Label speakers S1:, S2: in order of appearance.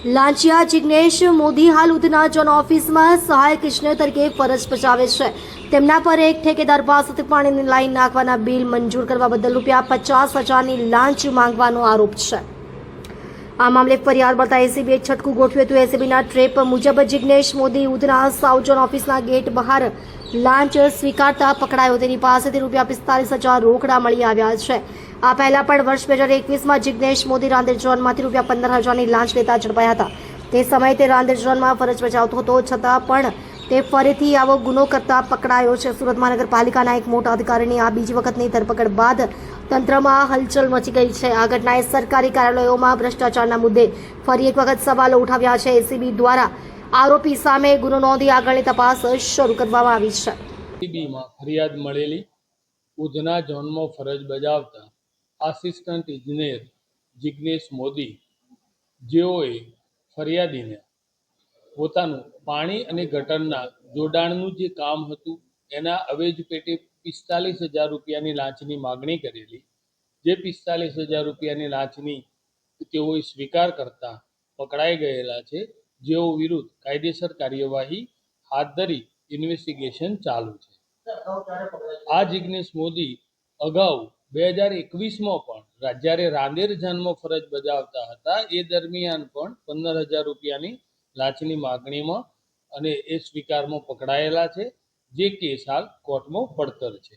S1: લાંચિયા જિગ્નેશ મોદી હાલ ઉધના જોન ઓફિસમાં સહાયક ઇજનેર તરીકે ફરજ બજાવે છે. તેમના પર એક ઠેકેદાર પાસેથી પાણીની લાઈન નાખવાના બિલ મંજૂર કરવા બદલ ₹50,000ની લાંચ માંગવાનો આરોપ છે. આ મામલે ફરિયાદ મળતા એસીબીએ છટકું ગોઠવ્યું હતું. એસીબીના ટ્રેપ મુજબ જિગ્નેશ મોદી ઉધના સાઉથ ઝોન ઓફિસના ગેટ બહાર લાંચ સ્વીકારતા પકડાયો. તેની પાસેથી ₹45,000 રોકડા મળી આવ્યા છે. આ પહેલા પણ વર્ષ 2021માં જિગ્નેશ મોદી રાંદેર ઝોનમાંથી ₹15,000ની લાંચ લેતા ઝડપાયા હતા. તે સમયે તે રાંદેર ઝોનમાં ફરજ બજાવતો હતો, છતાં પણ તે ફરીથી આવો ગુનો કરતા પકડાયો છે. સુરત મહાનગરપાલિકાના એક મોટા અધિકારીની આ બીજી વખતની ધરપકડ બાદ તંત્રમાં હલચલ મચી ગઈ છે. આ ઘટનાએ સરકારી કાર્યાલયોમાં ભ્રષ્ટાચારના મુદ્દે ફરી એક વખત સવાલો ઉઠાવ્યા છે. એસીબી દ્વારા આરોપી સામે ગુનો નોંધી આગળની તપાસ શરૂ કરવામાં આવી છે.
S2: એસીબીમાં ફરિયાદ મળેલી ઉધના ઝોનમાં ફરજ બજાવતા આસિસ્ટન્ટ ઇજનેર જિગ્નેશ મોદી, જેઓએ ફરિયાદીને પોતાનું પાણી અને ગટરના જોડાણનું જે કામ હતું એના અવેજ પેટે ₹45,000ની લાંચની માગણી કરેલી. જે ₹45,000ની લાંચની તેઓએ સ્વીકાર કરતા પકડાઈ ગયેલા છે, જેઓ વિરુદ્ધ કાયદેસર કાર્યવાહી હાથ ધરી ઇન્વેસ્ટિગેશન ચાલુ છે. આ જિગ્નેશ મોદી અગાઉ 2021માં પણ જ્યારે રાંદેર ઝોનમાં ફરજ બજાવતા હતા એ દરમિયાન પણ ₹15,000ની લાંચની માગણીમાં અને એ સ્વીકારમાં પકડાયેલા છે, જે કેસ હાલ કોર્ટમાં પડતર છે.